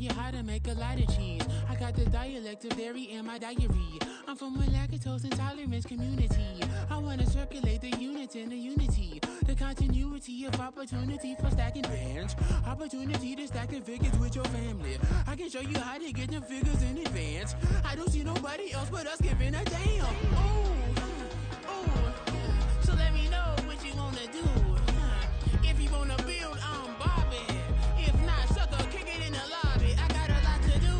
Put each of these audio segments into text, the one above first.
you how to make a lot of cheese. I got the dialect of dairy in my diary. I'm from a lactose intolerance community. I wanna circulate the units in the unity. The continuity of opportunity for stacking bands. Opportunity to stack the figures with your family. I can show you how to get them figures in advance. I don't see nobody else but us giving a damn. Ooh, ooh. So let me know what you wanna do. If you wanna build, I'm Bobby. If not, sucker, kick it in the lobby. I got a lot to do.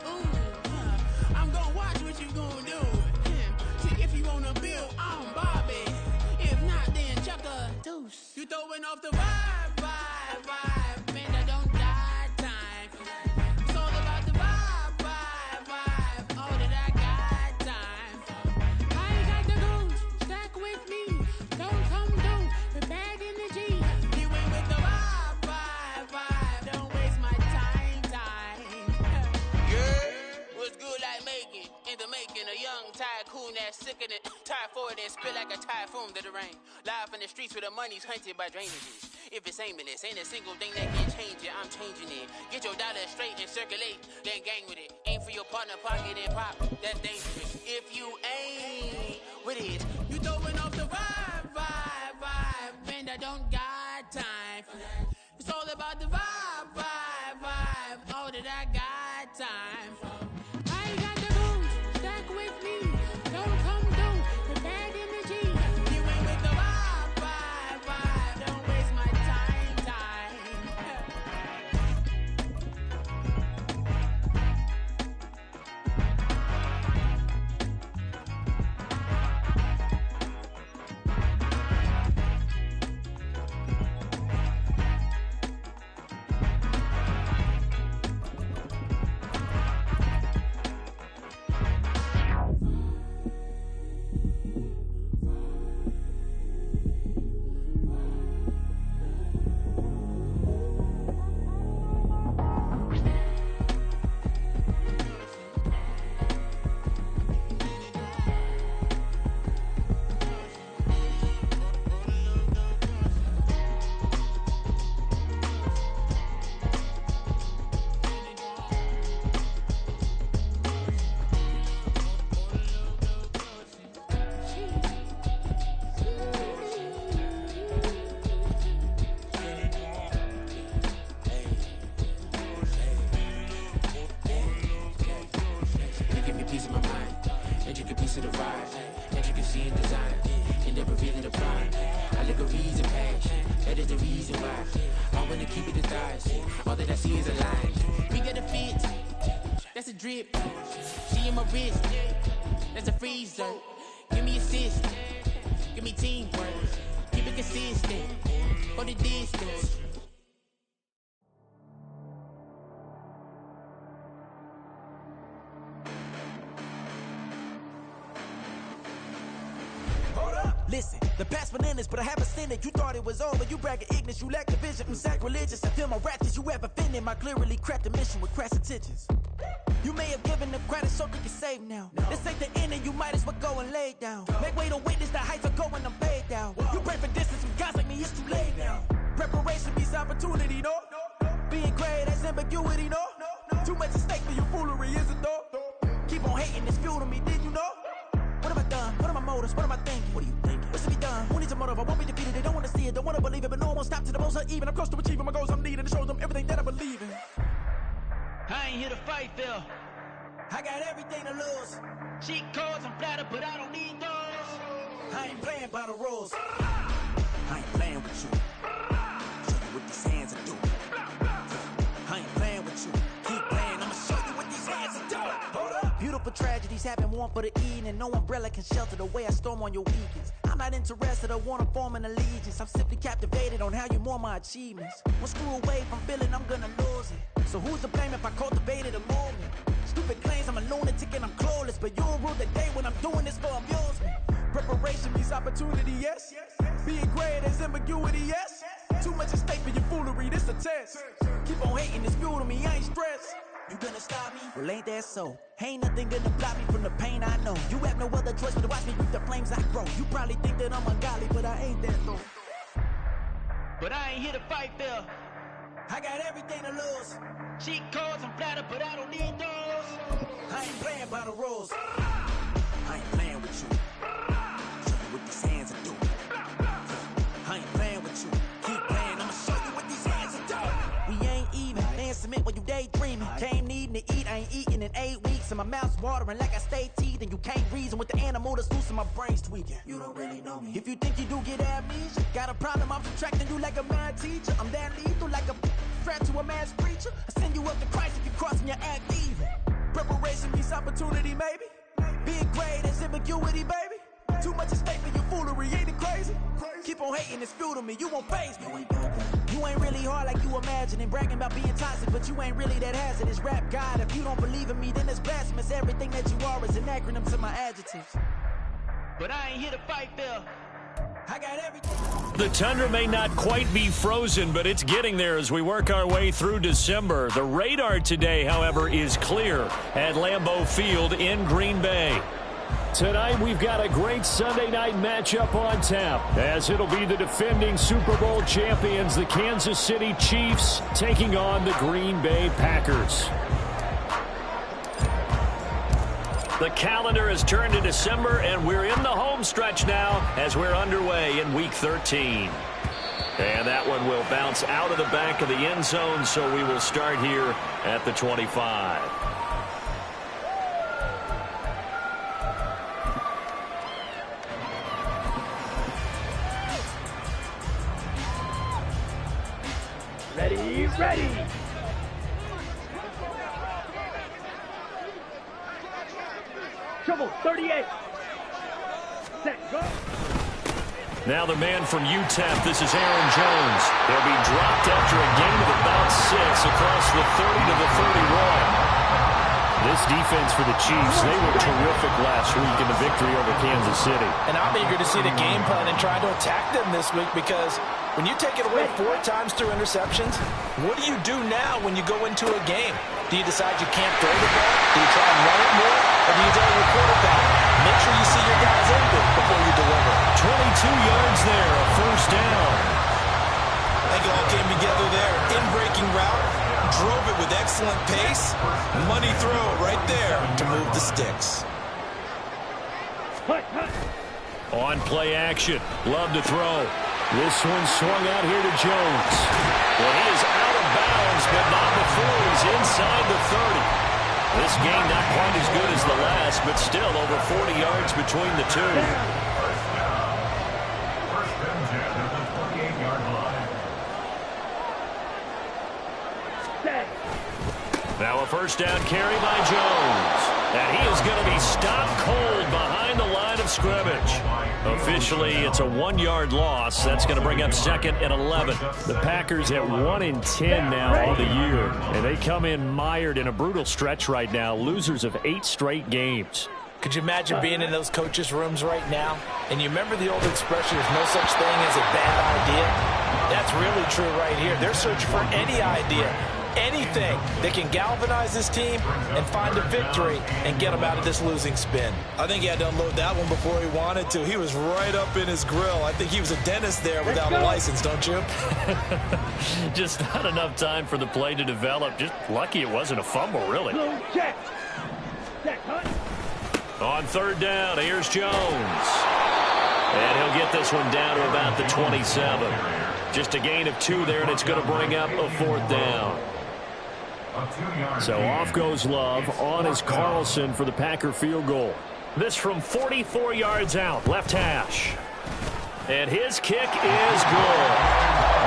Ooh, I'm gonna watch what you gonna do. See, if you wanna build, I'm Bobby. If not, then chuck a deuce. You throwing off the vibe, vibe, vibe. Man, I don't die time. It's all about the vibe, vibe, vibe. All that I got time. I ain't got the goose. Stack with me. Don't come through. The bag in the G. You ain't with the vibe, vibe, vibe. Don't waste my time. Yeah, what's good like making? In the making, a young tycoon that's sick of it. Tired for it and spit like a typhoon to the rain. Live in the streets where the money's hunted by drainages. If it's aimless, ain't a single thing that can change it. I'm changing it. Get your dollar straight and circulate, then gang with it. Aim for your partner, pocket and pop. That's dangerous. If you ain't with it, you throwing off the vibe, vibe, vibe. Man, I don't got time for that. It's all about the vibe, vibe, vibe. All that I got time for. I ain't got the booze. Stack with me. Don't come through. The bag in the G. You ain't with the vibe, vibe, vibe. Don't waste my time. Drip, she in my wrist, that's a freezer. Give me assist, give me teamwork, keep it consistent, for the distance. Listen, the past bananas, but I haven't seen it. You thought it was over, you bragging ignorance, you lack the vision. I'm sacrilegious, I feel my ratchets, you ever offended my clearly crafted mission with crass intentions. You may have given them credit so they can save now. This ain't the end and you might as well go and lay down. Make way to witness the heights are going, I'm paid down. You pray for distance from guys like me, it's too late now. Preparation means opportunity, no? Being great, that's ambiguity, no? Too much at stake for your foolery, is it though? Keep on hating, it's fuel to me, did you know? What have I done? What are my motives? What am I thinking? What are you thinking? What's to be done? Who needs a motive? I won't be defeated. They don't want to see it, don't want to believe it, but no one will stop to the most even. I'm close to achieving my goals. I'm needing to show them everything that I believe in. I ain't here to fight, Phil. I got everything to lose. Cheat codes, I'm flattered, but I don't need those. I ain't playing by the rules. I ain't playing with you. Show you what these hands are doing. I ain't playing with you. Keep playing, I'ma show you what these hands are doing. Hold up. Beautiful tragedies happen, one for the evening. No umbrella can shelter the way I storm on your weekends. I'm not interested, I wanna form an allegiance. I'm simply captivated on how you more my achievements. One screw away from feeling I'm gonna lose it. So who's to blame if I cultivated a movement? Stupid claims I'm a lunatic and I'm clueless, but you'll rule the day when I'm doing this for amusement. Preparation means opportunity, yes. Being great is ambiguity, yes. Too much at stake for your foolery, this a test. Keep on hating, it's fuel to me, I ain't stressed. You gonna stop me? Well, ain't that so? Ain't nothing gonna block me from the pain I know. You have no other choice but to watch me reap the flames I grow. You probably think that I'm ungodly, but I ain't that though. But I ain't here to fight, Phil. I I got everything to lose. Cheat codes and platter, but I don't need those. I ain't playing by the rules. I ain't playing with you. Show you what these hands will do. I ain't playing with you. Keep playing, I'ma show you what these hands will do. We ain't even laying cement when you daydreaming. Came needing to eat, I ain't eating in 8 weeks. And my mouth's watering like I stay teeth. And you can't reason with the animal that's loose and my brain's tweaking. You don't really know me. If you think you do get amnesia, got a problem, I'm subtracting you like a mad teacher. I'm that lethal like a threat to a mass preacher. I send you up to Christ if you crossing your act even. Preparation means opportunity, maybe. Big grade is ambiguity, baby. Too much at stake for your foolery, ain't it crazy? Keep on hating, it's fuel to me, you won't faze me. You ain't really hard like you imagining. Bragging about being toxic, but you ain't really that hazardous. Rap God, if you don't believe in me, then it's blasphemous. Everything that you are is an acronym to my adjectives. But I ain't here to fight, Phil. I got everything. The tundra may not quite be frozen, but it's getting there as we work our way through December. The radar today, however, is clear at Lambeau Field in Green Bay. Tonight, we've got a great Sunday night matchup on tap, as it'll be the defending Super Bowl champions, the Kansas City Chiefs, taking on the Green Bay Packers. The calendar has turned to December, and we're in the home stretch now as we're underway in Week 13. And that one will bounce out of the back of the end zone, so we will start here at the 25. Ready. Trouble, 38. Set, go. Now the man from UTEP, this is Aaron Jones. He'll be dropped after a gain of about 6 across the 30 to the 31. This defense for the Chiefs, they were terrific last week in the victory over Kansas City. And I'm eager to see the game plan and try to attack them this week, because when you take it away 4 times through interceptions, what do you do now when you go into a game? Do you decide you can't throw the ball? Do you try and run it more? Or do you tell your quarterback, make sure you see your guys open before you deliver? 22 yards there, a first down. I think it all came together there. In-breaking route, drove it with excellent pace. Money throw right there to move the sticks. On play action, love to throw. This one swung out here to Jones. Well, he is out of bounds, but not before he's inside the 30. This game not quite as good as the last, but still over 40 yards between the two. Now a first down carry by Jones. And he is going to be stopped cold behind the line of scrimmage. Officially, it's a 1-yard loss. That's going to bring up 2nd and 11. The Packers at 1-10 now on the year. And they come in mired in a brutal stretch right now. Losers of 8 straight games. Could you imagine being in those coaches' rooms right now? And you remember the old expression, there's no such thing as a bad idea? That's really true right here. They're searching for any idea, anything that can galvanize this team and find a victory and get them out of this losing spin. I think he had to unload that one before he wanted to. He was right up in his grill. I think he was a dentist there without a license, don't you? Just not enough time for the play to develop. Just lucky it wasn't a fumble, really. Check. On third down, here's Jones. And he'll get this one down to about the 27. Just a gain of 2 there, and it's going to bring up a 4th down. So off goes Love. On is Carlson for the Packer field goal. This from 44 yards out, left hash. And his kick is good.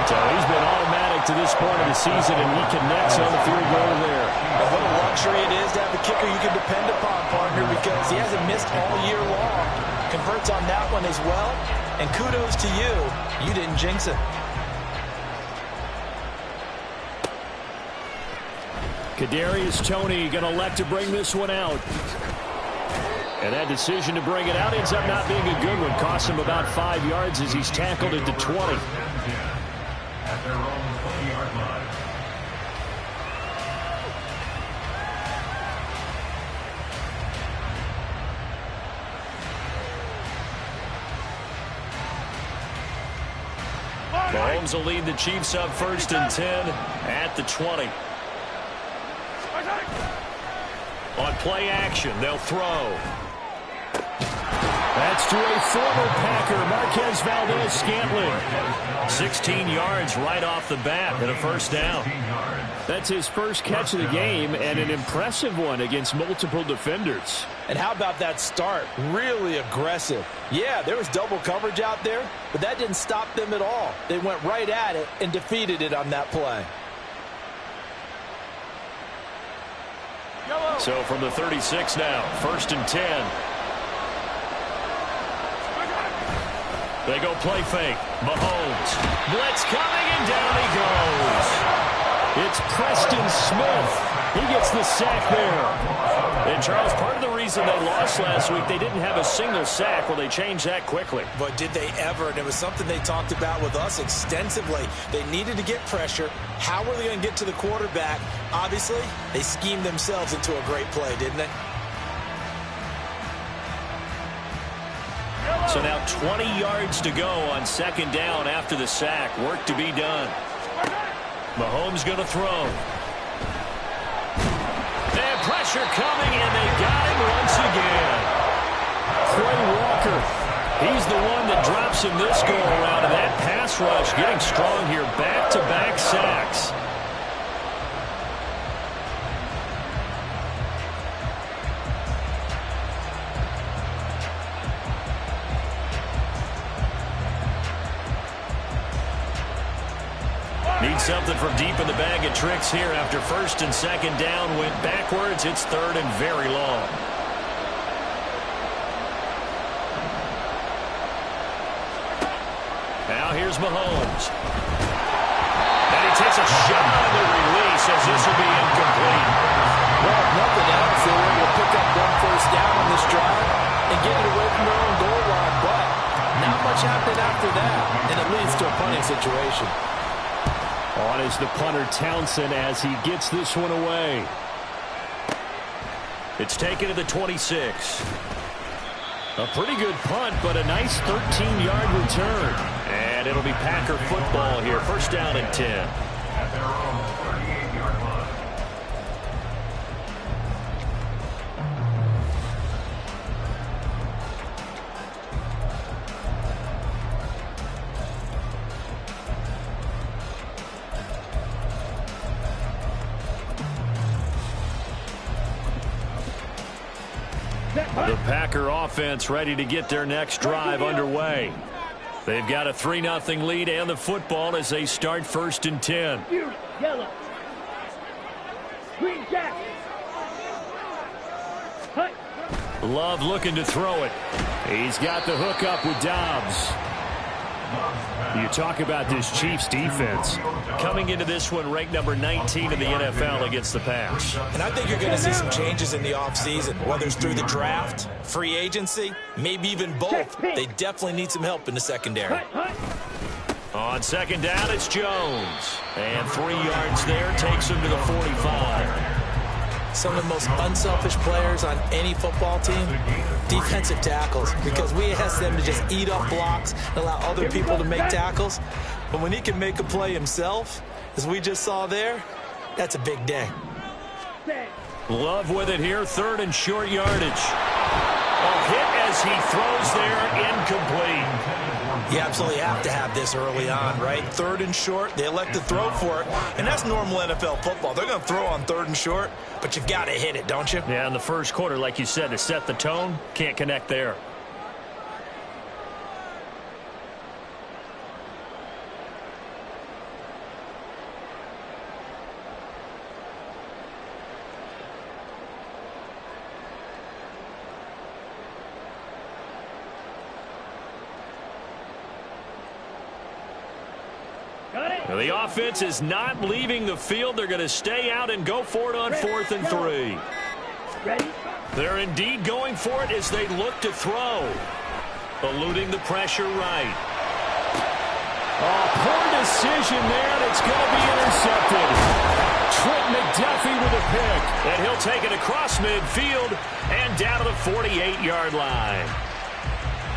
So he's been automatic to this point of the season, and he connects on the field goal there. What a luxury it is to have a kicker you can depend upon, partner, because he hasn't missed all year long. Converts on that one as well, and kudos to you. You didn't jinx it. Kadarius Toney going to elect to bring this one out. And that decision to bring it out ends up not being a good one. Costs him about 5 yards as he's tackled at the 20. Ball Mahomes will lead the Chiefs up 1st and 10 at the 20. On play action, they'll throw. That's to a former Packer, Marquez Valdes-Scantling. 16 yards right off the bat and a first down. That's his first catch of the game and an impressive one against multiple defenders. And how about that start? Really aggressive. Yeah, there was double coverage out there, but that didn't stop them at all. They went right at it and defeated it on that play. So from the 36 now, 1st and 10. They go play fake. Mahomes. Blitz coming, and down he goes. It's Preston Smith. He gets the sack there. And, Charles, part of the reason they lost last week, they didn't have a single sack. Well, they changed that quickly. But did they ever? And it was something they talked about with us extensively. They needed to get pressure. How were they going to get to the quarterback? Obviously, they schemed themselves into a great play, didn't they? So now 20 yards to go on 2nd down after the sack. Work to be done. Mahomes going to throw. And pressure coming, and they got him once again. Quay Walker, he's the one that drops him this go-around. And that pass rush getting strong here. Back-to-back sacks. Needs something from deep in the bag of tricks here after 1st and 2nd down. Went backwards. It's 3rd and very long. Now here's Mahomes. And he takes a shot on the release as this will be incomplete. Well, if nothing else, they were able to pick up 1 first down on this drive and get it away from their own goal line. But not much happened after that, and it leads to a punting situation. On is the punter Townsend as he gets this one away. It's taken to the 26. A pretty good punt, but a nice 13-yard return. And it'll be Packer football here. 1st down and 10. The Packer offense ready to get their next drive underway. They've got a 3-0 lead and the football as they start 1st and 10. Yellow. Green jack. Love looking to throw it. He's got the hook up with Dobbs. You talk about this Chiefs defense. Coming into this one, ranked number 19 in the NFL against the pass. And I think you're going to see some changes in the offseason, whether it's through the draft, free agency, maybe even both. They definitely need some help in the secondary. On 2nd down, it's Jones. And 3 yards there takes him to the 45. Some of the most unselfish players on any football team, defensive tackles, because we ask them to just eat up blocks and allow other people to make tackles. But when he can make a play himself, as we just saw there, that's a big day. Love with it here, 3rd and short yardage. A hit as he throws there, incomplete. You absolutely have to have this early on, right? 3rd and short, they elect to throw for it, and that's normal NFL football. They're going to throw on 3rd and short, but you've got to hit it, don't you? Yeah, in the first quarter, like you said, to set the tone, can't connect there. The offense is not leaving the field. They're going to stay out and go for it on 4th and 3. They're indeed going for it as they look to throw. Eluding the pressure right. Oh, poor decision there, and it's going to be intercepted. Trent McDuffie with a pick. And he'll take it across midfield and down to the 48-yard line.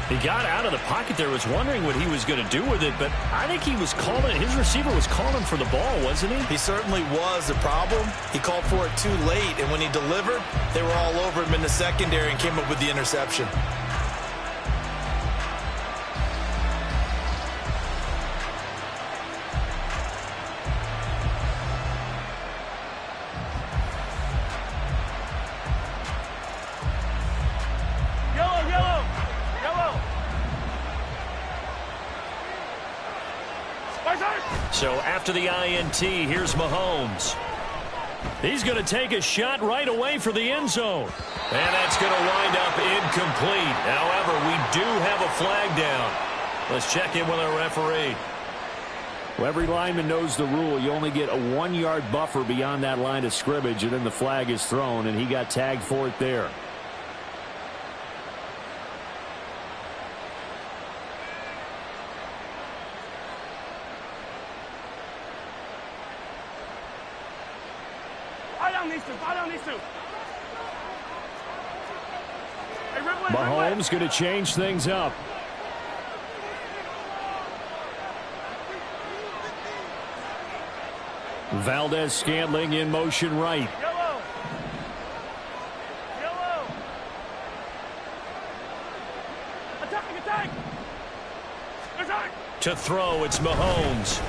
He got out of the pocket there, was wondering what he was going to do with it, but I think he was calling, his receiver was calling for the ball, wasn't he? He certainly was. The problem, he called for it too late, and when he delivered, they were all over him in the secondary and came up with the interception. So after the INT, here's Mahomes. He's going to take a shot right away for the end zone. And that's going to wind up incomplete. However, we do have a flag down. Let's check in with our referee. Well, every lineman knows the rule. You only get a 1-yard buffer beyond that line of scrimmage, and then the flag is thrown, and he got tagged for it there. Mahomes going to change things up. Valdez-Scantling in motion right. To throw, it's Mahomes.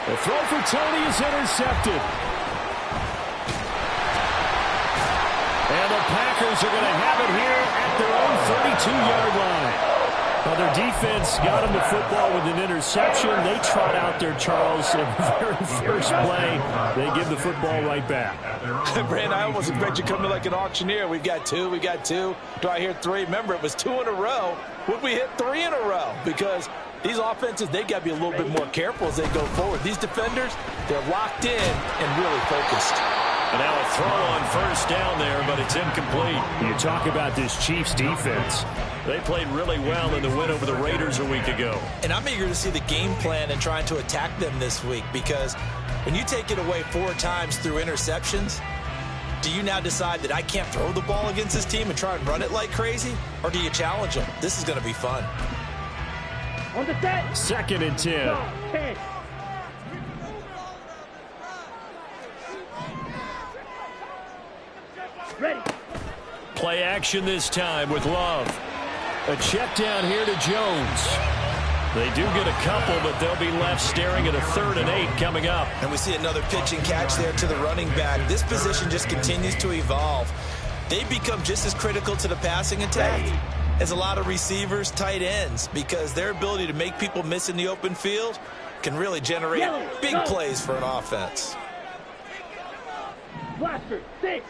The throw for Tony is intercepted. And the Packers are going to have it here at their own 32-yard line. Well, their defense got them the football with an interception. They trot out there, Charles, in the very first play. They give the football right back. Brand, I almost expect you coming like an auctioneer. We've got two. Do I hear three? Remember, it was 2 in a row. Would we hit 3 in a row? Because these offenses, they got to be a little bit more careful as they go forward. These defenders, they're locked in and really focused. And now a throw on first down there, but it's incomplete. You talk about this Chiefs defense. They played really well in the win over the Raiders a week ago. And I'm eager to see the game plan and trying to attack them this week, because when you take it away 4 times through interceptions, do you now decide that I can't throw the ball against this team and try and run it like crazy? Or do you challenge them? This is going to be fun. On the set. 2nd and 10. 10. Ready. Play action this time with Love. A check down here to Jones. They do get a couple, but they'll be left staring at a 3rd and 8 coming up. And we see another pitch and catch there to the running back. This position just continues to evolve. They become just as critical to the passing attack as a lot of receivers, tight ends, because their ability to make people miss in the open field can really generate big plays for an offense. Blaster, 6.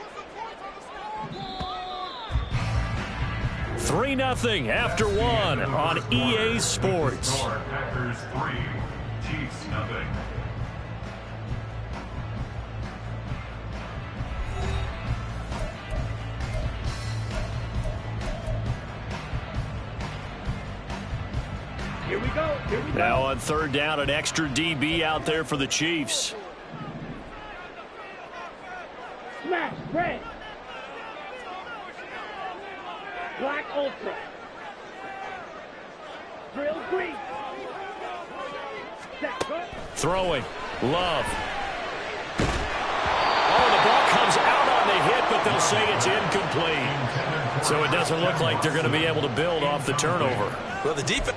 3-0 after 1 on EA Sports. Packers 3, Chiefs 0. Here we go. Now on 3rd down, an extra DB out there for the Chiefs. Smash, red. Black Ultra. Drill green. Throwing. Love. Oh, the ball comes out on the hit, but they'll say it's incomplete. So it doesn't look like they're going to be able to build off the turnover. Well, the defense...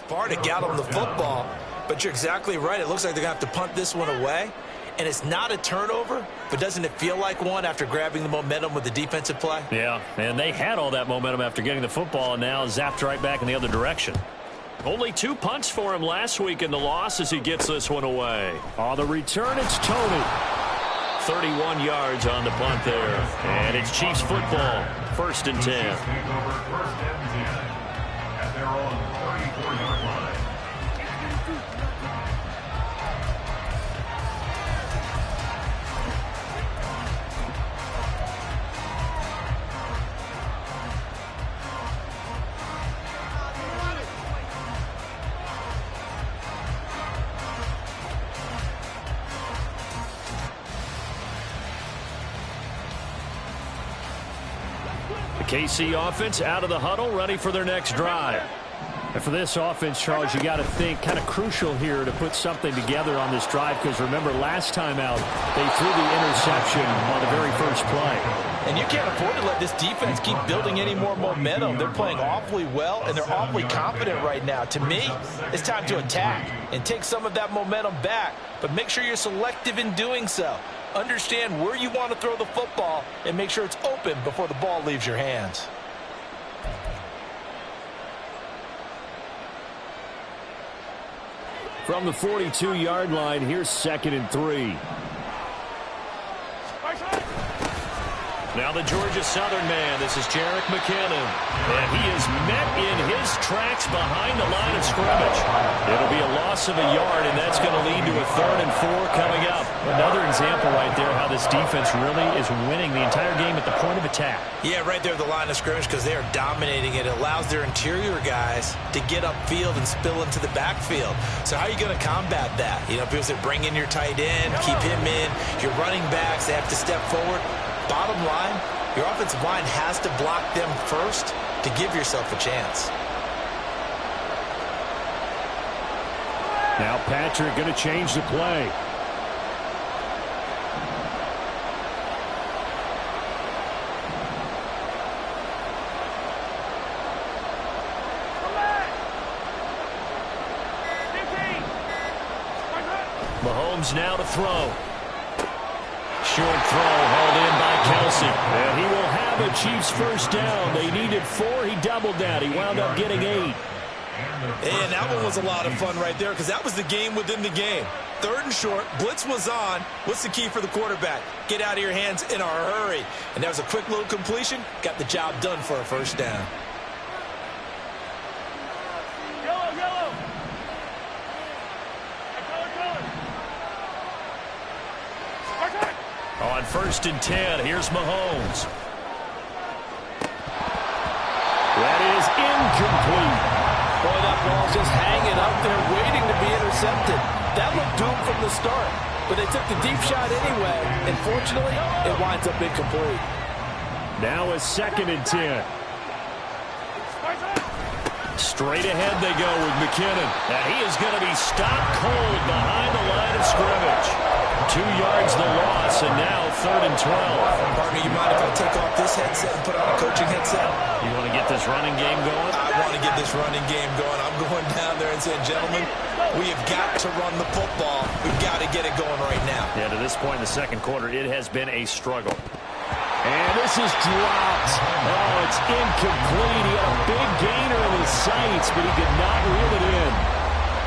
far to get them the football. But you're exactly right. It looks like they're going to have to punt this one away. And it's not a turnover, but doesn't it feel like one after grabbing the momentum with the defensive play? Yeah, and they had all that momentum after getting the football and now zapped right back in the other direction. Only 2 punts for him last week in the loss as he gets this one away. On the return, it's Tony. 31 yards on the punt there. And it's Chiefs football, 1st and 10. Take over 1st and 10 at their own 34-yard line. KC offense out of the huddle, ready for their next drive. And for this offense, Charles, you got to think kind of crucial here to put something together on this drive, because remember last time out they threw the interception on the very first play. And you can't afford to let this defense keep building any more momentum. They're playing awfully well, and they're awfully confident right now. To me, it's time to attack and take some of that momentum back, but make sure you're selective in doing so. Understand where you want to throw the football and make sure it's open before the ball leaves your hands. From the 42-yard line, here's 2nd and 3. Now the Georgia Southern man, this is Jerick McKinnon. And he is met in his tracks behind the line of scrimmage. It'll be a loss of a yard, and that's going to lead to a 3rd and 4 coming up. Another example right there how this defense really is winning the entire game at the point of attack. Yeah, right there at the line of scrimmage, because they are dominating it. It allows their interior guys to get upfield and spill into the backfield. So how are you going to combat that? You know, people say bring in your tight end, keep him in. Your running backs, they have to step forward. Bottom line, your offensive line has to block them first to give yourself a chance. Now Patrick going to change the play. Mahomes now to throw. Short throw hauled in by Kelsey. And he will have a Chiefs first down. They needed 4. He doubled that. He wound up getting 8. And that one was a lot of fun right there, because that was the game within the game. 3rd and short, blitz was on. What's the key for the quarterback? Get out of your hands in a hurry. And that was a quick little completion. Got the job done for a first down. On 1st and 10, here's Mahomes. That is incomplete. Boy, that ball's just hanging up there waiting to be intercepted. That looked doomed from the start, but they took the deep shot anyway, and fortunately, it winds up incomplete. Now a 2nd and 10. Straight ahead they go with McKinnon. And he is going to be stopped cold behind the line of scrimmage. 2 yards the loss, and now 3rd and 12. Partner, you mind if I take off this headset and put on a coaching headset? You want to get this running game going? I want to get this running game going. I'm going down there and saying, gentlemen, we have got to run the football. We've got to get it going right now. Yeah, to this point in the 2nd quarter, it has been a struggle. And this is dropped. Oh, it's incomplete. He had a big gainer in his sights, but he did not reel it in.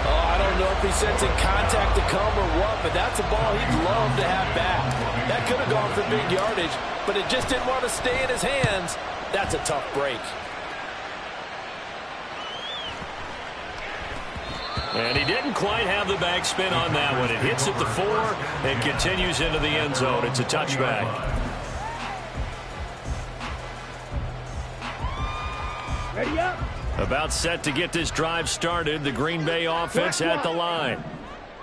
Oh, I don't know if he's sensing contact to come or what, but that's a ball he'd love to have back. That could have gone for big yardage, but it just didn't want to stay in his hands. That's a tough break. And he didn't quite have the backspin on that one. It hits at the 4 and continues into the end zone. It's a touchback. Ready up. About set to get this drive started. The Green Bay offense at the line.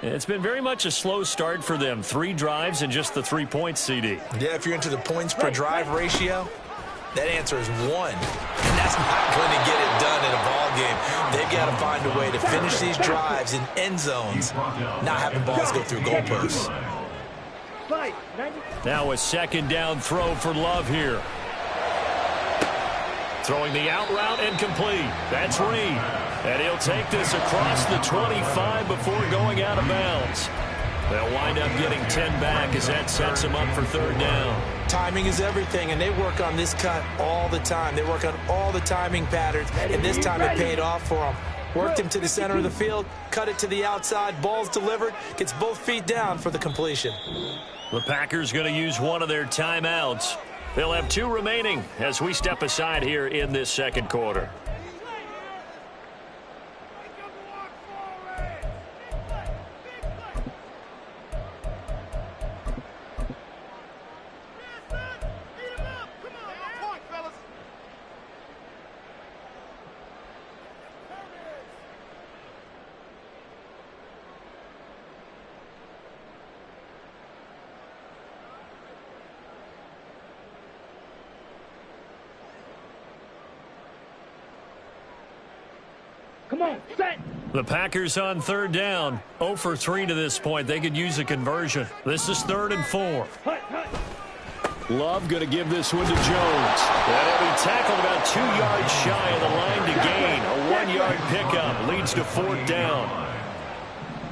It's been very much a slow start for them. 3 drives and just the 3 points, CD. Yeah, if you're into the points per drive ratio, that answer is 1. And that's not going to get it done in a ball game. They've got to find a way to finish these drives in end zones, not having balls go through goalposts. Now a 2nd down throw for Love here. Throwing the out route and complete. That's Reed. And he'll take this across the 25 before going out of bounds. They'll wind up getting 10 back as that sets them up for third down. Timing is everything, and they work on this cut all the time. They work on all the timing patterns, and this time it paid off for them. Worked him to the center of the field, cut it to the outside, ball's delivered, gets both feet down for the completion. The Packers going to use one of their timeouts. They'll have 2 remaining as we step aside here in this second quarter. Come on, set. The Packers on third down. 0 for 3 to this point. They could use a conversion. This is 3rd and 4. Love going to give this one to Jones. That'll be tackled about 2 yards shy of the line to gain. A 1-yard pickup leads to 4th down.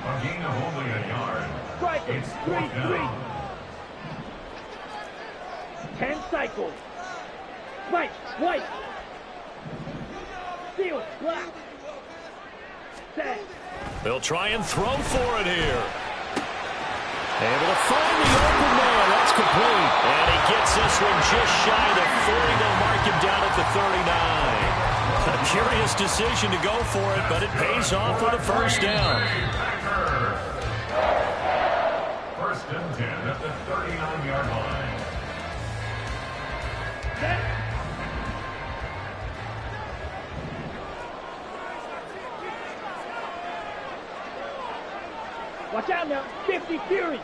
A gain of only a yard. Strike it. 3-3. 10 cycles. Right, white. Seal, black. Set. They'll try and throw for it here. Able to find the open man. That's complete. And he gets this one just shy of the 40. They'll mark him down at the 39. A curious decision to go for it, but it pays off with a first down. First and 10 at the 39-yard line. Set. Watch out now. 50 Fury.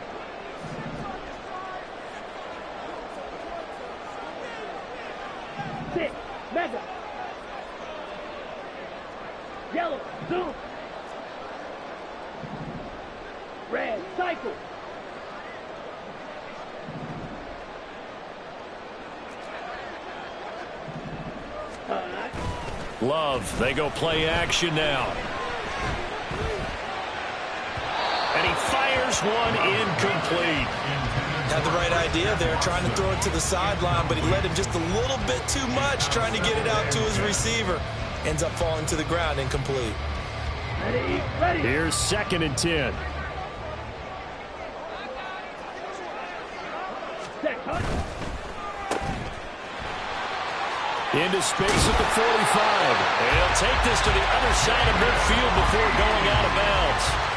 Six. Mega. Yellow. Zoom. Red. Cycle. Love, they go play action now. And he fires one incomplete. Had the right idea there, trying to throw it to the sideline, but he led him just a little bit too much, trying to get it out to his receiver. Ends up falling to the ground, incomplete. Ready, ready. Here's 2nd and 10. Set, cut. Into space at the 45. And he'll take this to the other side of midfield before going out of bounds.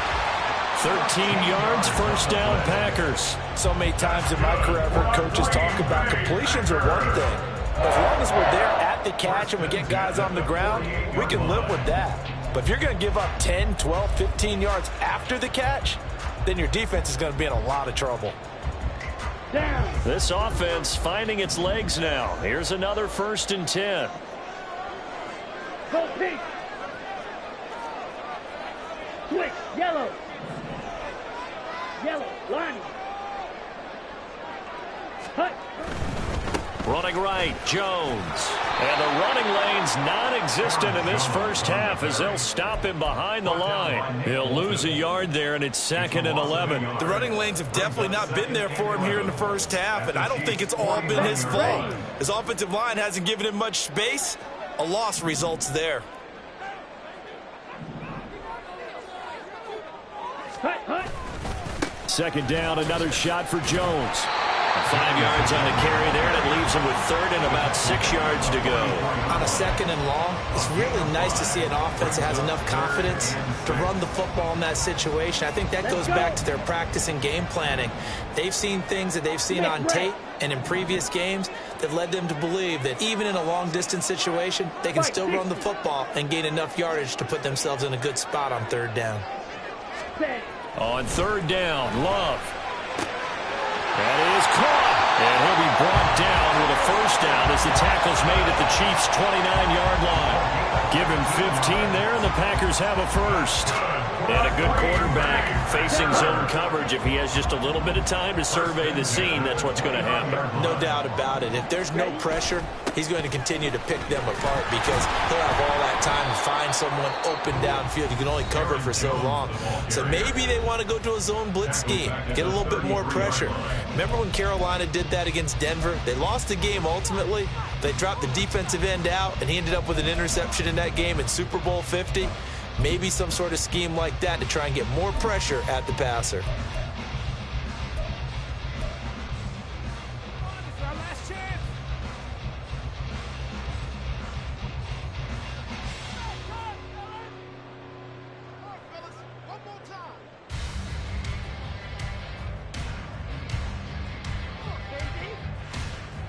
13 yards, first down, Packers. So many times in my career, I've heard coaches talk about completions are one thing. As long as we're there at the catch and we get guys on the ground, we can live with that. But if you're going to give up 10, 12, 15 yards after the catch, then your defense is going to be in a lot of trouble. Down. This offense finding its legs now. Here's another 1st and 10. Go pink. Switch. Yellow. Yellow. Line. Cut. Running right, Jones. And the running lane's non-existent in this first half as they'll stop him behind the line. He'll lose a yard there, and it's 2nd and 11. The running lanes have definitely not been there for him here in the first half, and I don't think it's all been his fault. His offensive line hasn't given him much space. A loss results there. Cut, cut. 2nd down, another shot for Jones. 5 yards on the carry there, and it leaves him with 3rd and about 6 yards to go. On a 2nd and long, it's really nice to see an offense that has enough confidence to run the football in that situation. I think that goes back to their practice and game planning. They've seen things that they've seen on tape and in previous games that led them to believe that even in a long-distance situation, they can still run the football and gain enough yardage to put themselves in a good spot on 3rd down. On 3rd down, Love. That is caught. And he'll be brought down with a first down as the tackle's made at the Chiefs' 29-yard line. Give him 15 there, and the Packers have a first. And a good quarterback facing zone coverage, if he has just a little bit of time to survey the scene, that's what's going to happen. No doubt about it. If there's no pressure, he's going to continue to pick them apart because he'll have all that time to find someone open downfield. You can only cover for so long. So maybe they want to go to a zone blitz scheme, get a little bit more pressure. Remember when Carolina did that against Denver? They lost the game ultimately. They dropped the defensive end out, and he ended up with an interception in that game in Super Bowl 50. Maybe some sort of scheme like that to try and get more pressure at the passer.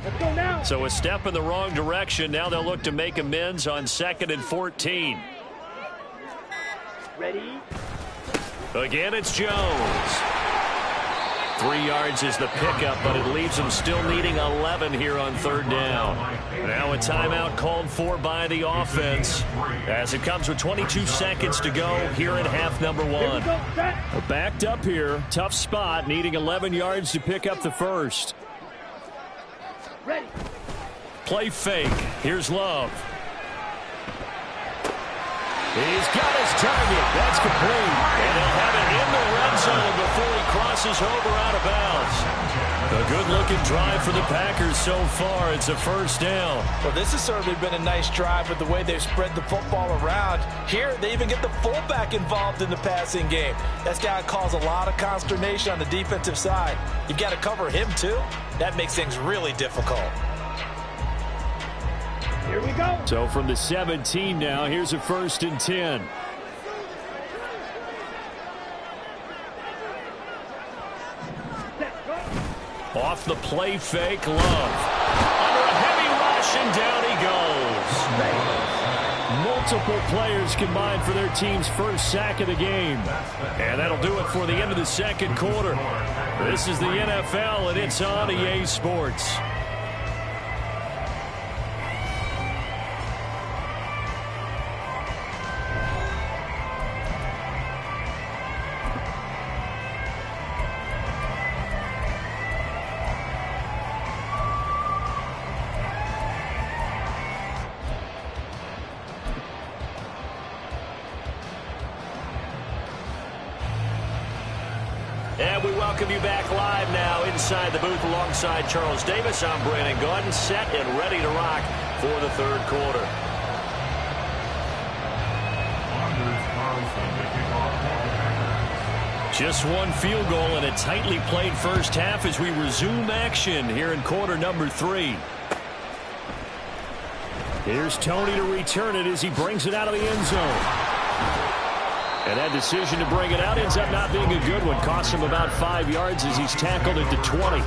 Let's go now. So a step in the wrong direction. Now they'll look to make amends on 2nd and 14. Ready? Again, it's Jones. 3 yards is the pickup, but it leaves them still needing 11 here on 3rd down. Now a timeout called for by the offense as it comes with 22 seconds to go here in half number 1. Backed up here. Tough spot, needing 11 yards to pick up the first. Ready. Play fake. Here's Love. He's got his target. That's complete. And he'll have it in the red zone before he crosses over out of bounds. A good-looking drive for the Packers so far. It's a 1st down. Well, this has certainly been a nice drive with the way they've spread the football around. Here, they even get the fullback involved in the passing game. That's got to cause a lot of consternation on the defensive side. You've got to cover him, too. That makes things really difficult. Here we go. So from the 17 now, here's a 1st and 10. Off the play fake, Love. Under a heavy rush, and down he goes. Multiple players combined for their team's first sack of the game. And that'll do it for the end of the 2nd quarter. This is the NFL, and it's on EA Sports. And we welcome you back live now inside the booth alongside Charles Davis. I'm Brandon Gaudin, set and ready to rock for the 3rd quarter. Just one field goal and a tightly played first half as we resume action here in quarter number 3. Here's Tony to return it as he brings it out of the end zone. And that decision to bring it out ends up not being a good one. Costs him about 5 yards as he's tackled at the 20.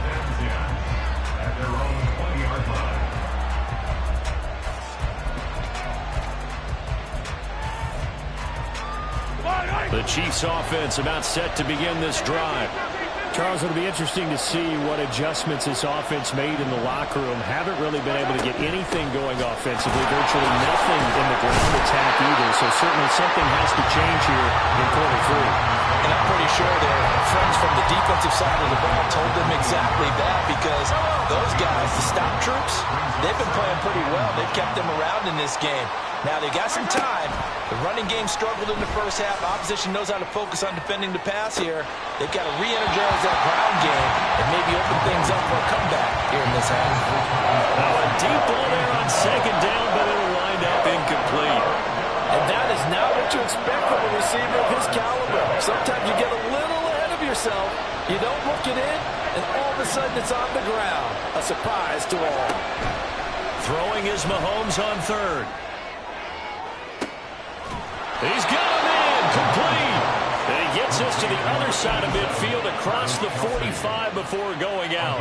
The Chiefs offense about set to begin this drive. Charles, it'll be interesting to see what adjustments this offense made in the locker room. Haven't really been able to get anything going offensively, virtually nothing in the ground attack either. So certainly something has to change here in quarter 3. And I'm pretty sure their friends from the defensive side of the ball told them exactly that, because those guys, the stop troops, they've been playing pretty well. They've kept them around in this game. Now they got some time. The running game struggled in the first half. Opposition knows how to focus on defending the pass here. They've got to re-energize that ground game and maybe open things up for a comeback here in this half. Now a deep ball there on 2nd down, but it'll wind up incomplete. And that is not what you expect from a receiver of his caliber. Sometimes you get a little ahead of yourself. You don't look it in, and all of a sudden it's on the ground. A surprise to all. Throwing is Mahomes on 3rd. He's got a man complete. And he gets us to the other side of midfield across the 45 before going out.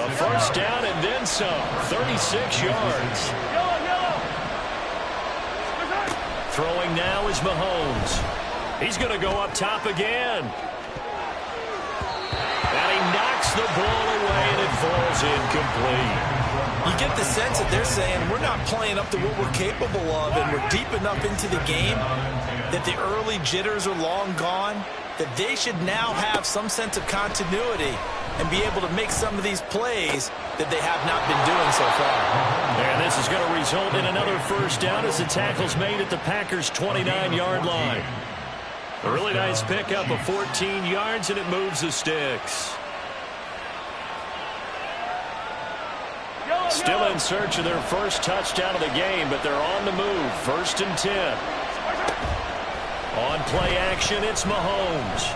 A 1st down and then some. 36 yards. Throwing now is Mahomes. He's going to go up top again. And he knocks the ball away, and it falls incomplete. You get the sense that they're saying we're not playing up to what we're capable of, and we're deep enough into the game that the early jitters are long gone. that they should now have some sense of continuity and be able to make some of these plays that they have not been doing so far. And this is going to result in another first down as the tackle's made at the Packers' 29-yard line. A really nice pickup of 14 yards, and it moves the sticks. Still in search of their first touchdown of the game, but they're on the move. 1st and 10. On play action, it's Mahomes.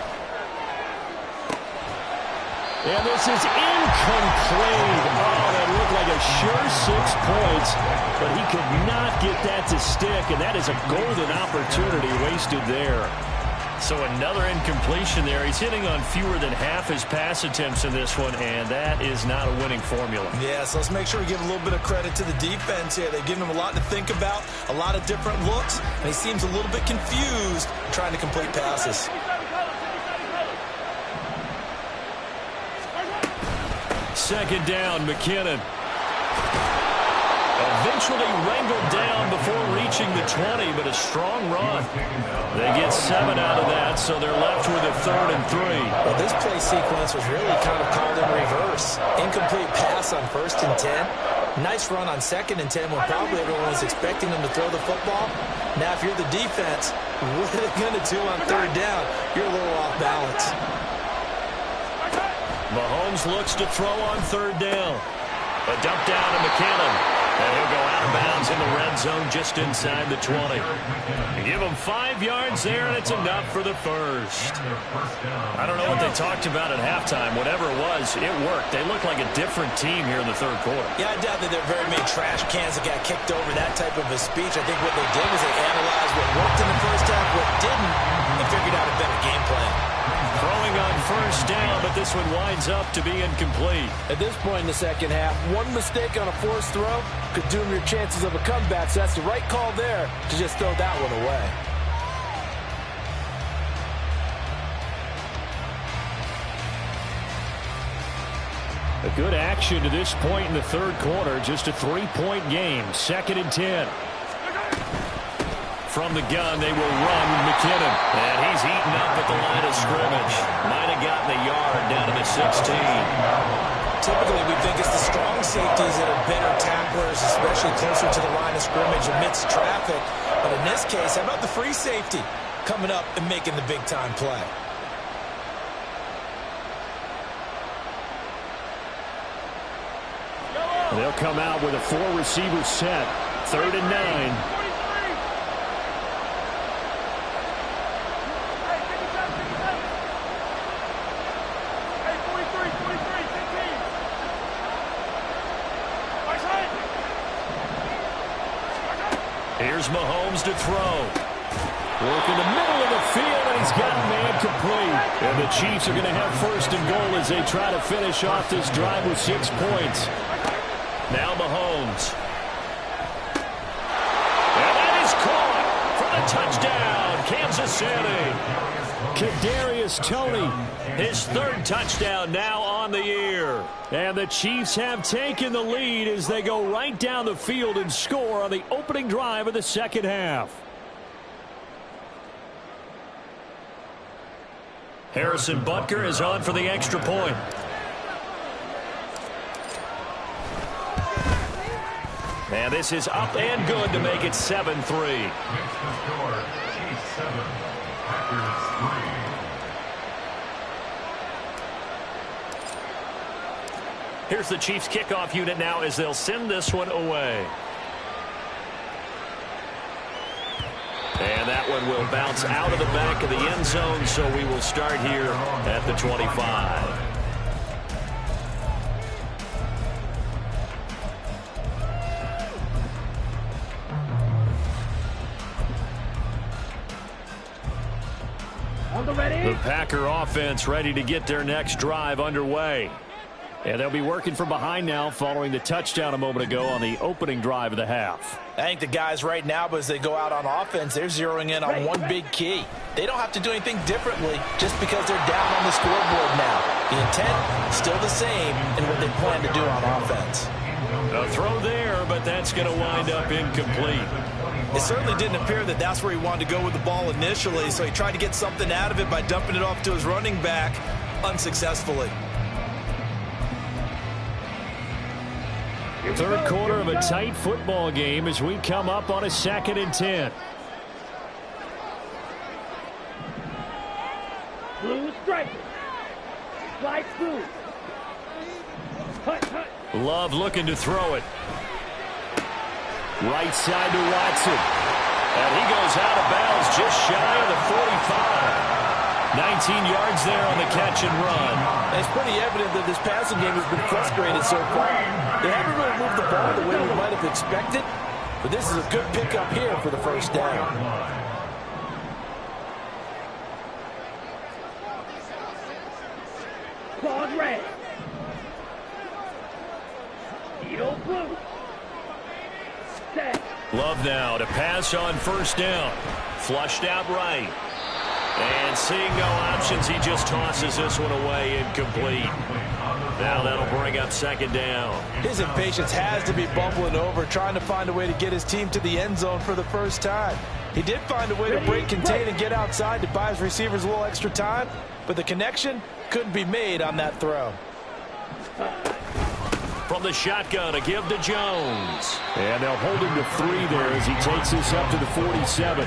And this is incomplete. Oh, that looked like a sure 6 points, but he could not get that to stick, and that is a golden opportunity wasted there. So another incompletion there. He's hitting on fewer than half his pass attempts in this one, and that is not a winning formula. Yeah, so let's make sure we give a little bit of credit to the defense here. They've given him a lot to think about, a lot of different looks, and he seems a little bit confused trying to complete passes. Second down, McKinnon. Eventually wrangled down before reaching the 20, but a strong run. They get 7 out of that, so they're left with a 3rd and 3. Well, this play sequence was really kind of called in reverse. Incomplete pass on 1st and 10. Nice run on 2nd and 10 when probably everyone was expecting them to throw the football. Now, if you're the defense, what are they going to do on 3rd down? You're a little off balance. Mahomes looks to throw on 3rd down. A dump down to McKinnon. And he'll go out of bounds in the red zone just inside the 20. Give him 5 yards there, and it's enough for the first. I don't know what they talked about at halftime. Whatever it was, it worked. They look like a different team here in the 3rd quarter. Yeah, I doubt that there are very many trash cans that got kicked over, that type of a speech. I think what they did was they analyzed what worked in the first half, what didn't, and figured out a better game plan. Throwing on 1st down, but this one winds up to be incomplete. At this point in the second half, one mistake on a forced throw could doom your chances of a comeback, so that's the right call there to just throw that one away. A good action to this point in the 3rd quarter. Just a 3-point game. 2nd and 10. From the gun, they will run McKinnon. And he's eaten up at the line of scrimmage. Might have gotten a yard down to the 16. Typically, we think it's the strong safeties that are better tacklers, especially closer to the line of scrimmage amidst traffic. But in this case, how about the free safety coming up and making the big-time play? They'll come out with a 4-receiver set. 3rd and 9. Here's Mahomes to throw. Work in the middle of the field, and he's got a man complete. And the Chiefs are going to have 1st and goal as they try to finish off this drive with 6 points. Now Mahomes. And that is caught for the touchdown, Kansas City. Kadarius Toney, his 3rd touchdown now on the year. And the Chiefs have taken the lead as they go right down the field and score on the opening drive of the 2nd half. Harrison Butker is on for the extra point. And this is up and good to make it 7-3. Chiefs 7, Packers 3. Here's the Chiefs kickoff unit now as they'll send this one away. And that one will bounce out of the back of the end zone, so we will start here at the 25. The Packer offense ready to get their next drive underway. And they'll be working from behind now following the touchdown a moment ago on the opening drive of the half. I think the guys right now, but as they go out on offense, they're zeroing in on one big key. They don't have to do anything differently just because they're down on the scoreboard now. The intent, still the same in what they plan to do on offense. A throw there, but that's going to wind up incomplete. It certainly didn't appear that that's where he wanted to go with the ball initially, so he tried to get something out of it by dumping it off to his running back unsuccessfully. Third quarter of a tight football game as we come up on a 2nd and 10. Blue striker. Slide through. Hut, hut. Love looking to throw it. Right side to Watson. And he goes out of bounds just shy of the 45. 19 yards there on the catch and run. And it's pretty evident that this passing game has been frustrated so far. They haven't really moved the ball the way we might have expected, but this is a good pickup here for the first down. Claude red. Needle blue. Set. Love now to pass on first down. Flushed out right. And seeing no options, he just tosses this one away, incomplete. Now that'll bring up 2nd down. His impatience has to be bubbling over, trying to find a way to get his team to the end zone for the first time. He did find a way to break, contain, and get outside to buy his receivers a little extra time, but the connection couldn't be made on that throw. From the shotgun, a give to Jones. And they'll hold him to 3 there as he takes this up to the 47.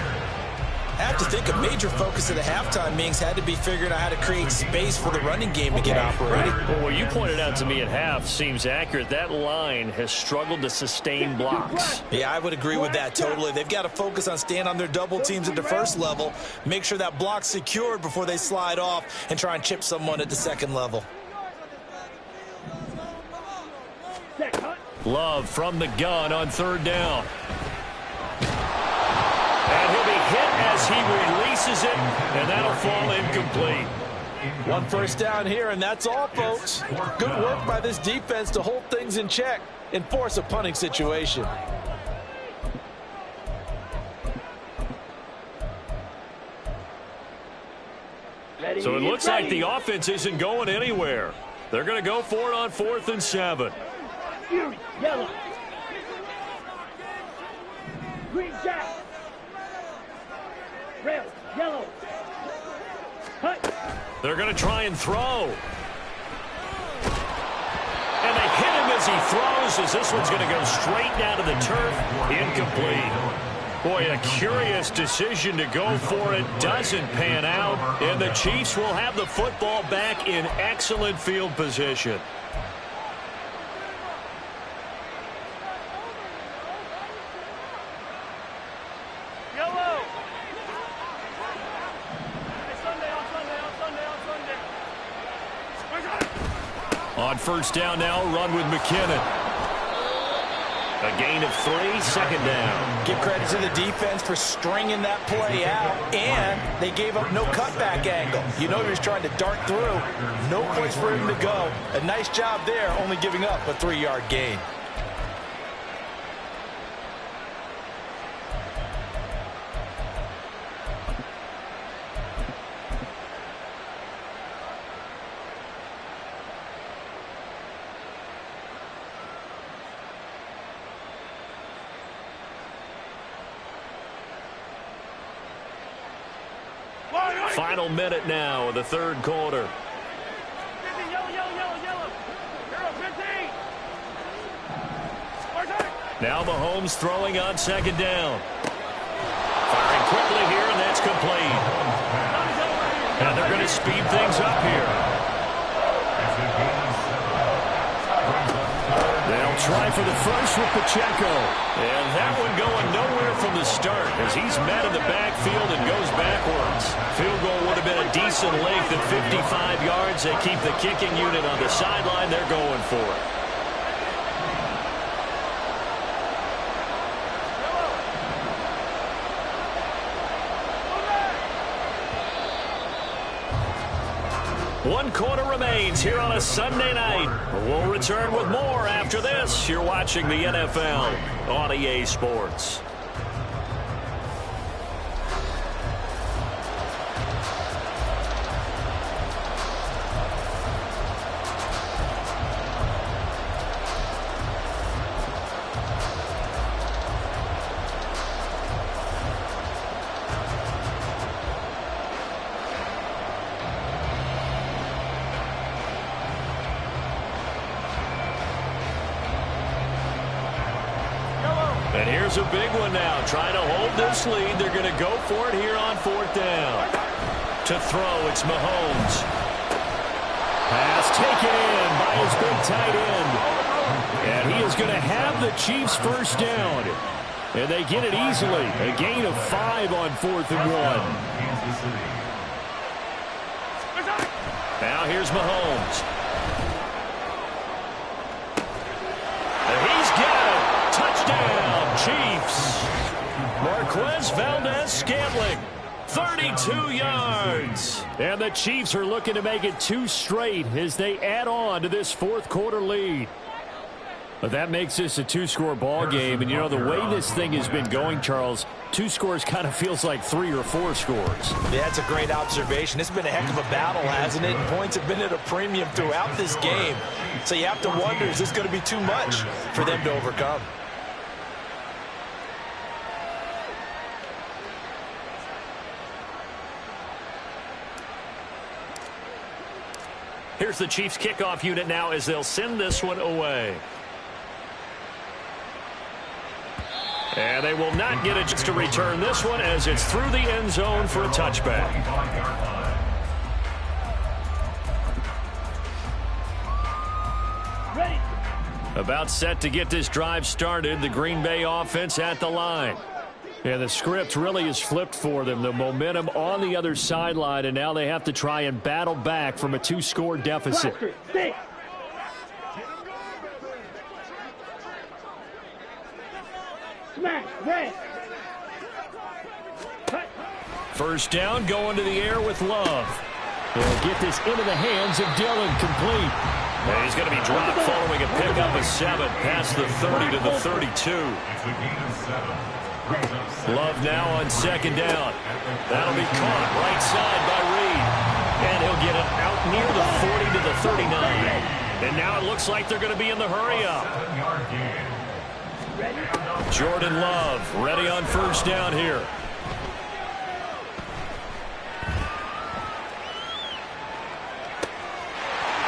I have to think a major focus of the halftime meetings had to be figuring out how to create space for the running game to get operating. Well, what you pointed out to me at half seems accurate. That line has struggled to sustain blocks. Yeah, I would agree with that totally. They've got to focus on staying on their double teams at the first level, make sure that block's secured before they slide off and try and chip someone at the second level. Love from the gun on 3rd down. And he'll be hit as he releases it, and that'll fall incomplete. One first down here, and that's all, folks. Good work by this defense to hold things in check and force a punting situation. So it looks like the offense isn't going anywhere. They're going to go for it on 4th and 7. Fury, yellow. Green jack. Red, yellow. Hut. They're going to try and throw. And they hit him as he throws, as this one's going to go straight down to the turf. Incomplete. Boy, a curious decision to go for it. Doesn't pan out. And the Chiefs will have the football back in excellent field position. On first down now, run with McKinnon. A gain of 3, 2nd down. Give credit to the defense for stringing that play out, and they gave up no cutback angle. You know he was trying to dart through. No place for him to go. A nice job there, only giving up a 3-yard gain. Final minute now of the 3rd quarter. Now Mahomes throwing on 2nd down. Firing quickly here, and that's complete. And they're going to speed things up here. They'll try for the first with Pacheco. And that one going nowhere from the start as he's met in the backfield and goes backwards. Field goal would have been a decent length at 55 yards. They keep the kicking unit on the sideline. They're going for it. One quarter remains here on a Sunday night. We'll return with more after this. You're watching the NFL on EA Sports. Here's a big one now. Trying to hold this lead. They're going to go for it here on 4th down. To throw, it's Mahomes. Pass taken in by his big tight end. And he is going to have the Chiefs first down. And they get it easily. A gain of 5 on 4th and 1. Now here's Mahomes. And he's got it. Touchdown, Chiefs. Marquez Valdez-Scantling. 32 yards. And the Chiefs are looking to make it 2 straight as they add on to this 4th quarter lead. But that makes this a 2-score ball game. And, you know, the way this thing has been going, Charles, 2 scores kind of feels like 3 or 4 scores. Yeah, that's a great observation. It's been a heck of a battle, hasn't it? And points have been at a premium throughout this game. So you have to wonder, is this going to be too much for them to overcome? Here's the Chiefs kickoff unit now as they'll send this one away. And they will not get a chance to return this one as it's through the end zone for a touchback. Ready. About set to get this drive started. The Green Bay offense at the line. And the script really is flipped for them. The momentum on the other sideline, and now they have to try and battle back from a 2-score deficit. Stay. Smash. Red. First down, going to the air with Love. They'll get this into the hands of Dillon, complete. And he's going to be dropped following a pickup of 7 past the 30 to the 32. Love now on 2nd down. That'll be caught right side by Reed. And he'll get it out near the 40 to the 39. And now it looks like they're going to be in the hurry-up. Jordan Love ready on 1st down here.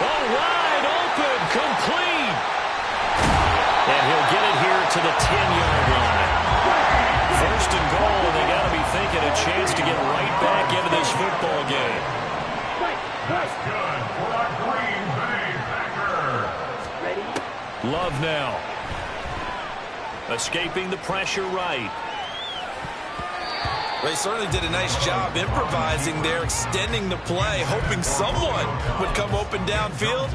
Oh, wide open, complete. And he'll get it here to the 10-yard line. 1st and goal, and they got to be thinking a chance to get right back into this football game. That's good for a Green Bay Packer. Love now. Escaping the pressure right. They certainly did a nice job improvising there, extending the play, hoping someone would come open downfield,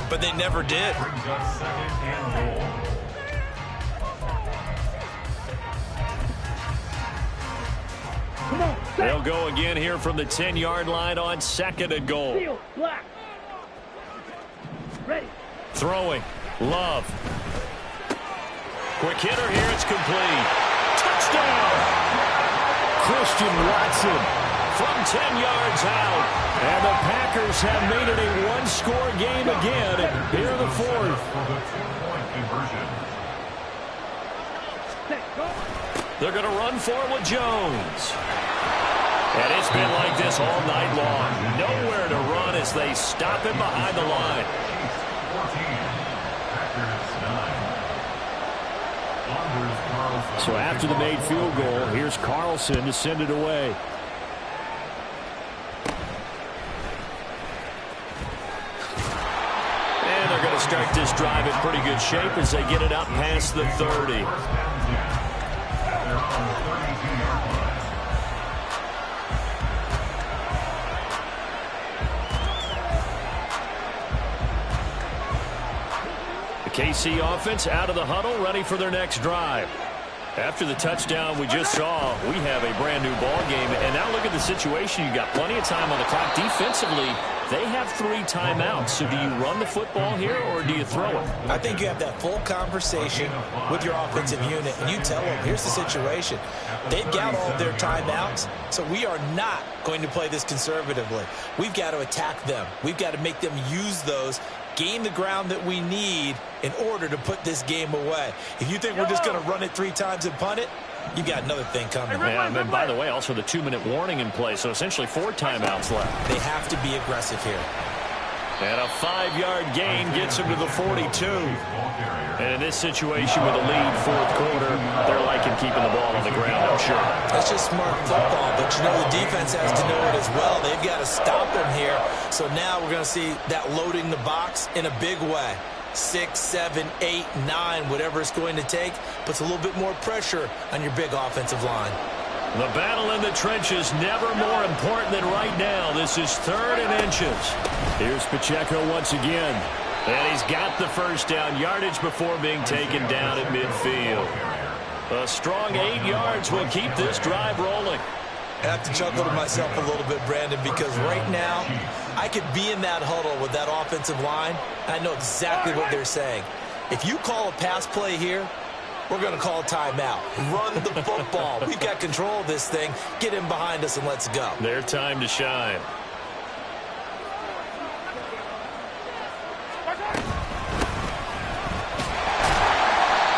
but they never did. Brings us 2nd and goal. They'll go again here from the 10-yard line on 2nd and goal. Seal. Black. Ready. Throwing. Love. Quick hitter here. It's complete. Touchdown. Christian Watson From 10 yards out. And the Packers have made it a 1-score game again here in the 4th. For the 2-point conversion. They're going to run for it with Jones. And it's been like this all night long. Nowhere to run as they stop him behind the line. 14. Packers 9. So after the made field goal, here's Carlson to send it away. And they're going to start this drive in pretty good shape as they get it up past the 30. The KC offense out of the huddle, ready for their next drive. After the touchdown we just saw, we have a brand new ball game. And now look at the situation. You got plenty of time on the clock. Defensively, they have 3 timeouts. So do you run the football here or do you throw it? I think you have that full conversation with your offensive unit, and you tell them, here's the situation. They've got all of their timeouts, so we are not going to play this conservatively. We've got to attack them. We've got to make them use those, gain the ground that we need in order to put this game away. If you think we're just going to run it 3 times and punt it, you got another thing coming. Yeah, and by the way, also the 2-minute warning in play, so essentially 4 timeouts left. They have to be aggressive here. And a 5-yard gain gets him to the 42. And in this situation with a lead, fourth quarter, they're liking keeping the ball on the ground, I'm sure. That's just smart football, but you know the defense has to know it as well. They've got to stop him here. So now we're going to see that loading the box in a big way. 6, 7, 8, 9, whatever it's going to take, puts a little bit more pressure on your big offensive line. The battle in the trenches never more important than right now. This is 3rd and inches. Here's Pacheco once again. And he's got the first down yardage before being taken down at midfield. A strong 8 yards will keep this drive rolling. I have to chuckle to myself a little bit, Brandon, because right now I could be in that huddle with that offensive line, and I know exactly what they're saying. If you call a pass play here, we're going to call a timeout. Run the football. We've got control of this thing. Get in behind us and let's go. Their time to shine.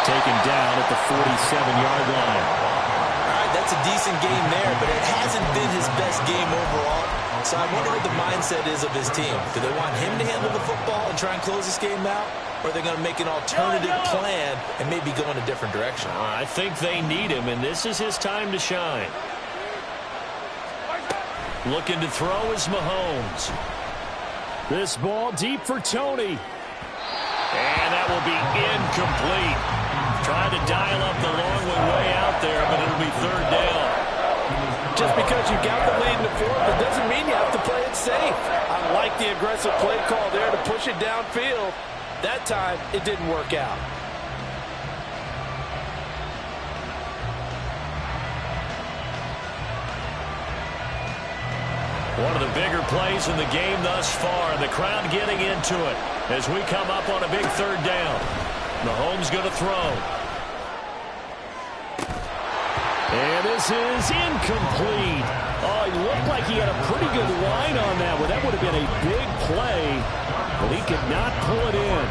Taken down at the 47-yard line. All right, that's a decent game there, but it hasn't been his best game overall. So I wonder what the mindset is of his team. Do they want him to handle the football and try and close this game out? Or are they going to make an alternative plan and maybe go in a different direction? I think they need him, and this is his time to shine. Looking to throw is Mahomes. This ball deep for Tony. And that will be incomplete. Trying to dial up the long way out there, but it'll be 3rd down. Just because you got the lead in the 4th, it doesn't mean you have to play it safe. I like the aggressive play call there to push it downfield. That time, it didn't work out. One of the bigger plays in the game thus far. The crowd getting into it as we come up on a big 3rd down. Mahomes going to throw. And this is incomplete. Oh, he looked like he had a pretty good line on that one. That would have been a big play, but he could not pull it in.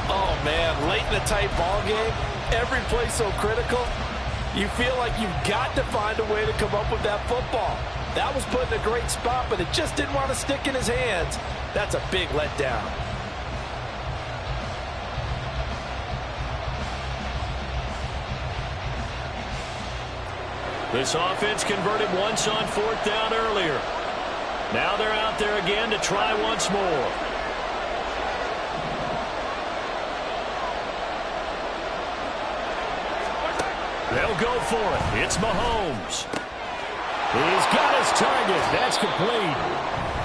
Oh, man, late in a tight ball game, every play so critical, you feel like you've got to find a way to come up with that football. That was put in a great spot, but it just didn't want to stick in his hands. That's a big letdown. This offense converted once on 4th down earlier. Now they're out there again to try once more. They'll go for it. It's Mahomes. He's got his target. That's complete.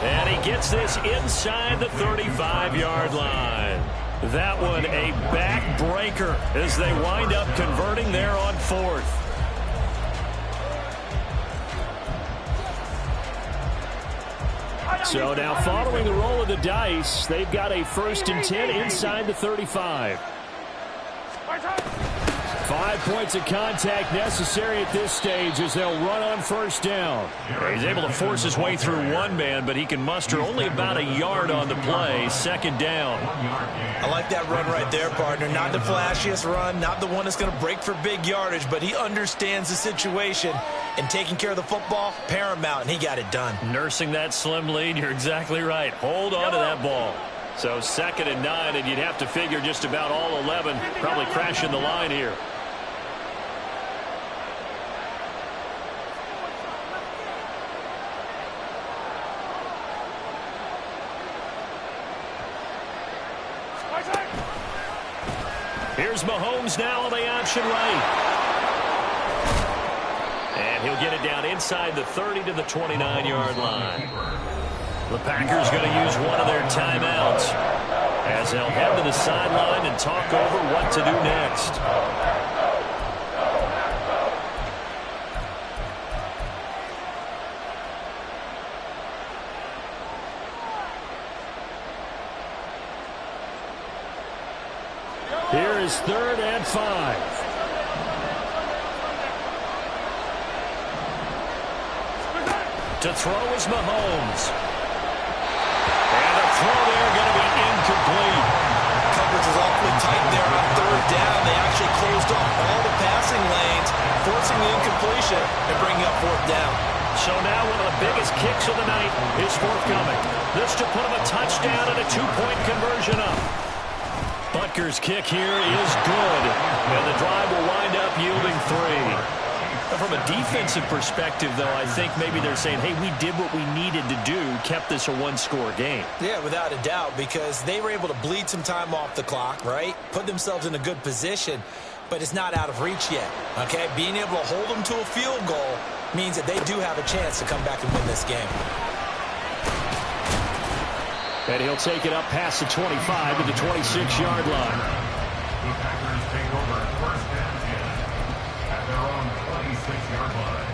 And he gets this inside the 35-yard line. That one a backbreaker as they wind up converting there on 4th. So now following the roll of the dice, they've got a 1st and 10 inside the 35. 5 points of contact necessary at this stage as they'll run on 1st down. He's able to force his way through one man, but he can muster only about a yard on the play. 2nd down. I like that run right there, partner. Not the flashiest run, not the one that's going to break for big yardage, but he understands the situation, and taking care of the football, paramount, and he got it done. Nursing that slim lead, you're exactly right. Hold on to that ball. So 2nd and 9, and you'd have to figure just about all 11 probably crashing the line here. Here's Mahomes now on the option right. And he'll get it down inside the 30 to the 29-yard line. The Packers going to use one of their timeouts as they'll head to the sideline and talk over what to do next. Here is 3rd and 5. To throw is Mahomes. And a throw there going to be incomplete. Coverage is awfully tight there on 3rd down. They actually closed off all the passing lanes, forcing the incompletion and bringing up 4th down. So now one of the biggest kicks of the night is forthcoming. This to put him a touchdown and a 2-point conversion up. Butker's kick here is good. And the drive will wind up yielding 3. From a defensive perspective, though, I think maybe they're saying, hey, we did what we needed to do, kept this a one-score game. Yeah, without a doubt, because they were able to bleed some time off the clock, right? Put themselves in a good position, but it's not out of reach yet, okay? Being able to hold them to a field goal means that they do have a chance to come back and win this game. And he'll take it up past the 25 to the 26-yard line. The Packers take over first and 10 at their own 26-yard line.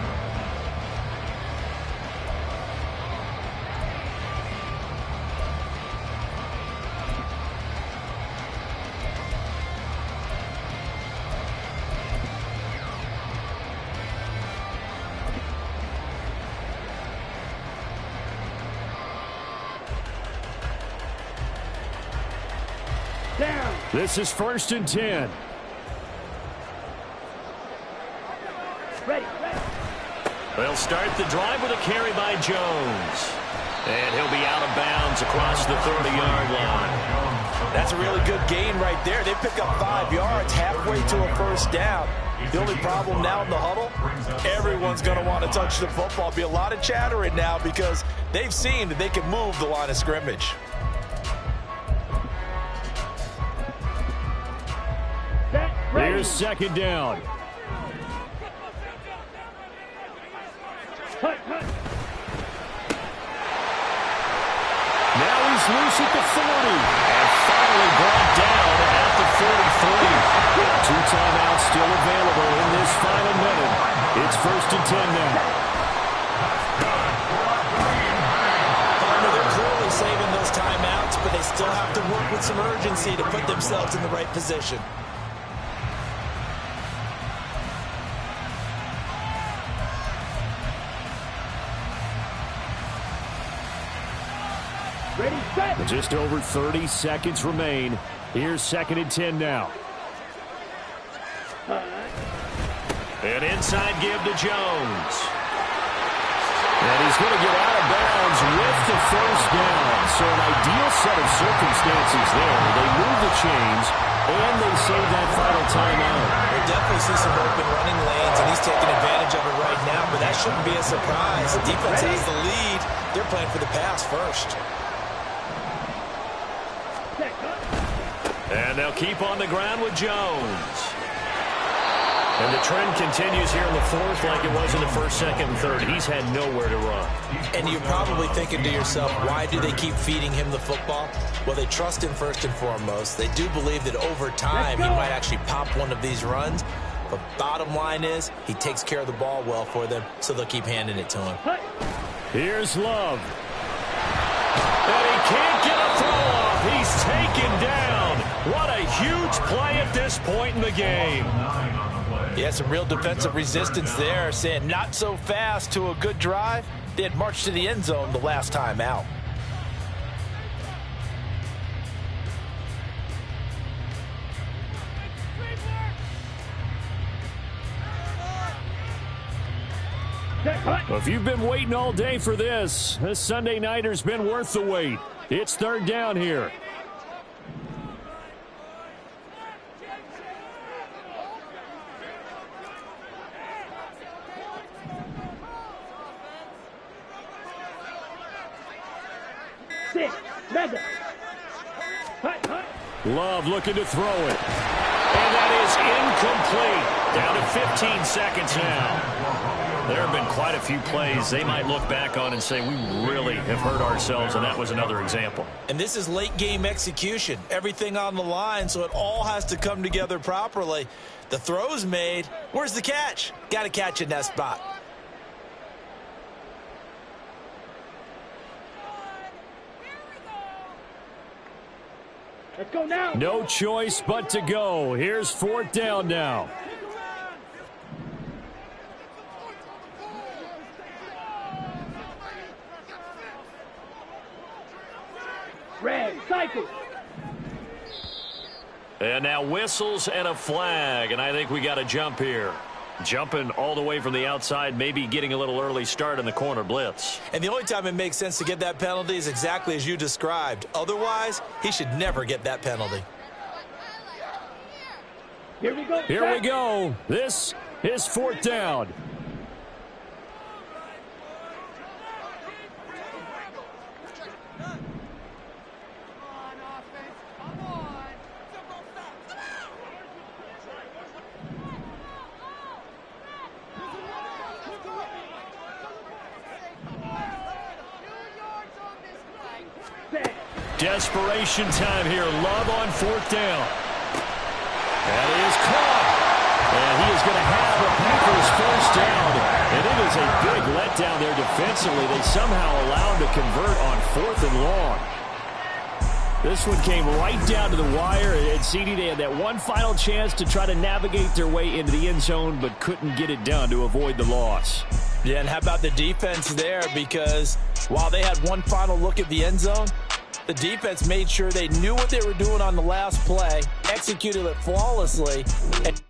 Down. This is 1st and 10. Ready. They'll start the drive with a carry by Jones. And he'll be out of bounds across the 30-yard line. That's a really good gain right there. They pick up 5 yards halfway to a first down. The only problem now in the huddle, everyone's going to want to touch the football. Be a lot of chattering now because they've seen that they can move the line of scrimmage. Here's 2nd down. Now he's loose at the 40. And finally brought down at the 43. 2 timeouts still available in this final minute. It's 1st and 10 now. They're clearly saving those timeouts, but they still have to work with some urgency to put themselves in the right position. Just over 30 seconds remain. Here's 2nd and 10 now. An inside give to Jones. And he's going to get out of bounds with the first down. So an ideal set of circumstances there. They move the chains, and they save that final timeout. We definitely see some open running lanes, and he's taking advantage of it right now, but that shouldn't be a surprise. The defense has the lead. They're playing for the pass first. And they'll keep on the ground with Jones. And the trend continues here in the 4th like it was in the 1st, 2nd, and 3rd. He's had nowhere to run. And you're probably thinking to yourself, why do they keep feeding him the football? Well, they trust him first and foremost. They do believe that over time he might actually pop one of these runs. But bottom line is, he takes care of the ball well for them, so they'll keep handing it to him. Here's Love. And he can't get a throw off. He's taken down. What a huge play at this point in the game. Yeah, some real defensive resistance there, saying not so fast to a good drive. They had marched to the end zone the last time out. If you've been waiting all day for this Sunday nighter's been worth the wait. It's 3rd down here. Love looking to throw it. And that is incomplete. Down to 15 seconds now. There have been quite a few plays they might look back on and say, we really have hurt ourselves, and that was another example. And this is late game execution. Everything on the line, so it all has to come together properly. The throw's made. Where's the catch? Got to catch in that spot. Let's go now. No choice but to go. Here's 4th down now. Red, cycle. And now whistles and a flag, and I think we got a jump here. Jumping all the way from the outside, maybe getting a little early start in the corner blitz. And the only time it makes sense to get that penalty is exactly as you described. Otherwise, he should never get that penalty. Here we go. Here we go. This is 4th down. Desperation time here. Love on 4th down. That is caught. And he is going to have the Packers first down. And it is a big letdown there defensively. They somehow allowed him to convert on 4th and long. This one came right down to the wire. And CD, they had that one final chance to try to navigate their way into the end zone, but couldn't get it done to avoid the loss. Yeah, and how about the defense there? Because while they had one final look at the end zone, the defense made sure they knew what they were doing on the last play, executed it flawlessly, and